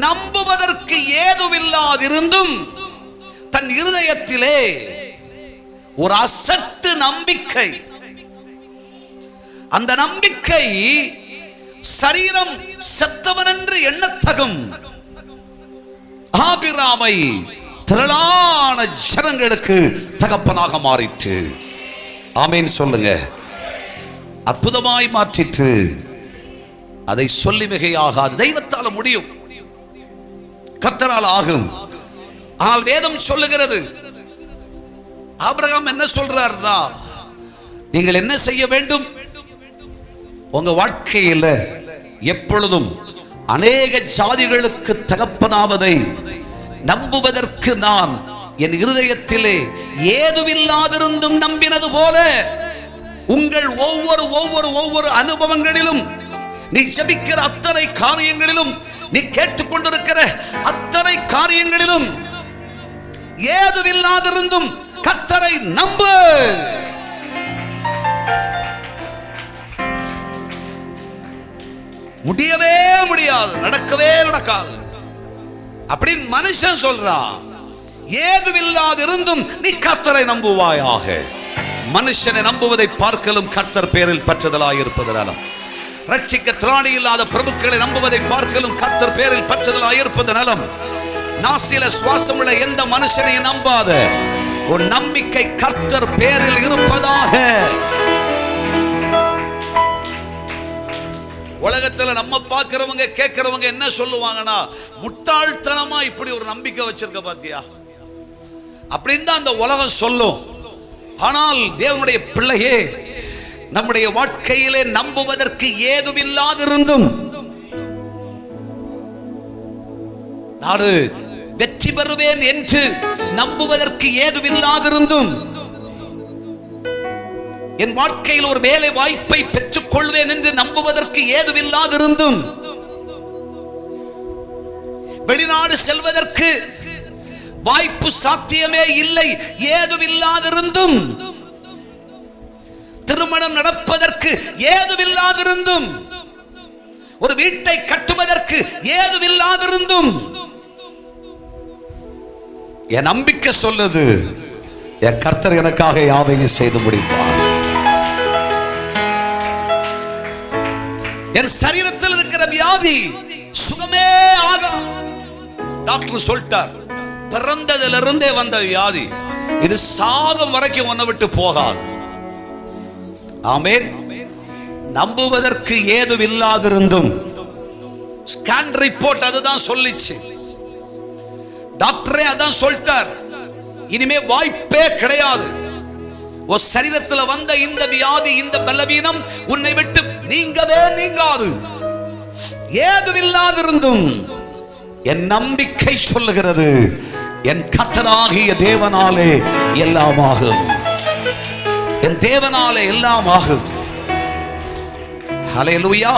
நம்புவதற்கு ஏதுவில்லாதிருந்தும் தன் இருதயத்திலே ஒரு அசட்டு நம்பிக்கை, அந்த நம்பிக்கை சரீரம் செத்தவன் என்று எண்ணத்தகும் ஆபிராமை திரளான ஜனங்களுக்கு தகப்பனாக மாறிற்று. ஆமேன் சொல்லுங்க. அற்புதமாய் மாற்றிற்று. அதை சொல்லி மிகையாகாது. தெய்வத்தால் முடியும், கர்த்தரால் ஆகும். ஆனால் வேதம் சொல்லுகிறது, ஆபிரகாம் என்ன சொல்றாருன்னா, நீங்கள் என்ன செய்ய வேண்டும்? உங்க வாழ்க்கையில எப்பொழுதும் அநேக ஜாதிகளுக்கு தகப்பனாவதை நம்புவதற்கு நான் என் இருதயத்திலே ஏதுவில்லாதிருந்தும் நம்பினது போல உங்கள் ஒவ்வொரு அனுபவங்களிலும், நீ ஜெபிக்கிற அத்தனை காரியங்களிலும், நீ கேட்டுக்கொண்டிருக்கிற அத்தனை காரியங்களிலும் ஏதுவில்லாதிருந்தும் கர்த்தரை நம்பு. முடியவே முடியாது, நடக்கவே நடக்காது அப்படின்னு மனுஷன் சொல்றான். ஏதுவில்லாதிருந்தும் நீ கர்த்தரை நம்புவாயாக. மனுஷனை நம்புவதை பார்க்கலும் கர்த்தர் பேரில் பற்றுதலாயிருப்பதனாலும், ரட்சிக்க திராணி இல்லாத பிரபுக்களை நம்புவதை பார்க்கலும் கர்த்தர் பேரில் பற்றுதலாயிருப்பதனாலும், நாசில சுவாசம் உள்ள எந்த மனுஷனையும் நம்பாத ஒரு நம்பிக்கை கர்த்தர் பேரில் இருப்பதாக. உலகத்துல நம்ம பார்க்கிறவங்க கேட்கிறவங்க என்ன சொல்லுவாங்கன்னா, முட்டாள்தனமா இப்படி ஒரு நம்பிக்கை வச்சிருக்க பாத்தியா அப்படின்னு தான் அந்த உலகம் சொல்லும். ஆனால் தேவனுடைய பிள்ளையே, நம்முடைய வாழ்க்கையிலே நம்புவதற்கு ஏதுமில்லாதிருந்தும், நான் வெற்றி பெறுவேன் என்று நம்புவதற்கு ஏதுமில்லாதிருந்தும், என் வாழ்க்கையில் ஒரு வேலை வாய்ப்பை பெற்றுக் கொள்வேன் என்று நம்புவதற்கு ஏதுமில்லாதிருந்தும், வெளிநாடு செல்வதற்கு வாய்ப்பு சாத்தியமே இல்லை ஏதுமில்லாதிருந்தும், திருமணம் நடப்பதற்கு ஏதுமில்லாதிருந்தும், ஒரு வீட்டை கட்டுவதற்கு ஏதுமில்லாதிருந்தும், என் நம்பிக்கை சொல்லுது, என் கர்த்தர் எனக்காக யாவையும் செய்து முடிப்பார். என் சரீரத்தில் இருக்கிற வியாதி சுகமே ஆக, டாக்டர் சொல்லிட்டார், பிறந்ததிலிருந்தே வந்த வியாதி இது சாகும் வரைக்கும் உன்னை விட்டு போகாது. ஆமென். நம்புவதற்கு ஏதுமில்லாதிருந்தும், ஸ்கேன் ரிப்போர்ட் அதுதான் சொல்லிச்சு, டாக்டரே அதான் சொல்லிட்டார், இனிமே வாய்ப்பே கிடையாது. ஒரு சரீரத்தில் வந்த இந்த வியாதி, இந்த பலவீனம் உன்னை விட்டு நீங்கவே நீங்காது. ஏதுமில்லாதிருந்தும் என் நம்பிக்கை சொல்லுகிறது, என் கர்த்தராகிய தேவனாலே எல்லாம் ஆகும். என் தேவனாலே எல்லாம் ஆகும். ஹல்லேலூயா.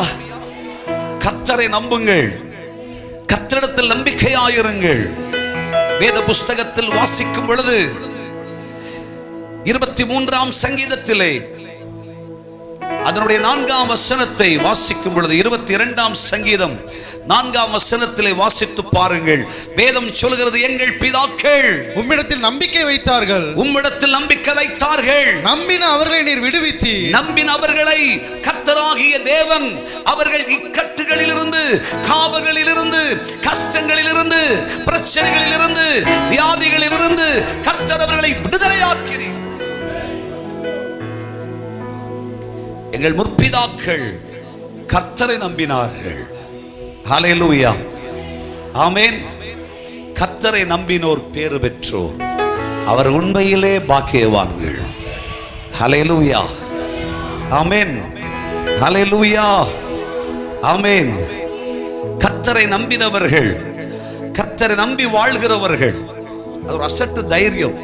கர்த்தரை நம்புங்கள், கர்த்தரிடத்தில் நம்பிக்கையாயிருங்கள். வேத புஸ்தகத்தில் வாசிக்கும் பொழுது 23ஆம் சங்கீதத்திலே அதனுடைய 4ஆம் வசனத்தை வாசிக்கும் பொழுது, 22ஆம் சங்கீதம் 4ஆம் வசனத்திலே வாசித்து பாருங்கள். வேதம் சொல்கிறது, எங்கள் பிதாக்கள் உம்மிடத்தில் நம்பிக்கை வைத்தார்கள், உம்மிடத்தில் நம்பிக்கை வைத்தார்கள், நம்பின அவர்களை நீர் விடுவித்தீர். நம்பின அவர்களை கர்த்தராகிய தேவன் அவர்கள் இக்கட்டுகளிலிருந்து, காவல்களிலிருந்து, கஷ்டங்களிலிருந்து, பிரச்சனைகளிலிருந்து, வியாதிகளிலிருந்து கர்த்தர் அவர்களை விடுதலையாக்கிறீர். எங்கள் முற்பிதாக்கள் கர்த்தரை நம்பினார்கள். ஹல்லேலூயா. ஆமென். கர்த்தரை நம்பினோர் பேறு பெற்றோர், அவர் உண்மையிலே பாக்கியவான்கள். ஹல்லேலூயா. ஆமென். ஹல்லேலூயா. ஆமென். கர்த்தரை நம்பினவர்கள், கர்த்தரை நம்பி வாழ்கிறவர்கள், அது ஒரு அசட்டு தைரியம்.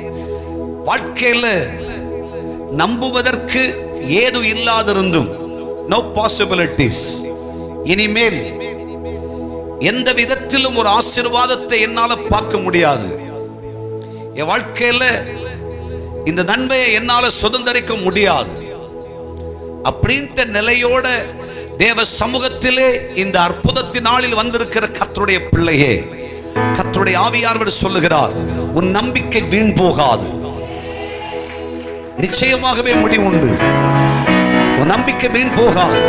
வாழ்க்கையில் நம்புவதற்கு ஏது இல்லாதிருந்தும், நோ பாசிபிலிட்டிஸ், இனிமேல் எந்த விதத்திலும் ஒரு ஆசீர்வாதத்தை என்னால பார்க்க முடியாது, என் வாழ்க்கையில இந்த நன்மையை என்னால சுதந்திரிக்க முடியாது அப்படின்ற நிலையோட தேவ சமூகத்திலே இந்த அற்புதத்தின் நாளில் வந்திருக்கிற கர்த்தருடைய பிள்ளையே, கர்த்தருடைய ஆவியானவர் சொல்லுகிறார், உன் நம்பிக்கை வீண் போகாது. நிச்சயமாகவே முடிவுண்டு. உன் நம்பிக்கை வீண் போகாது.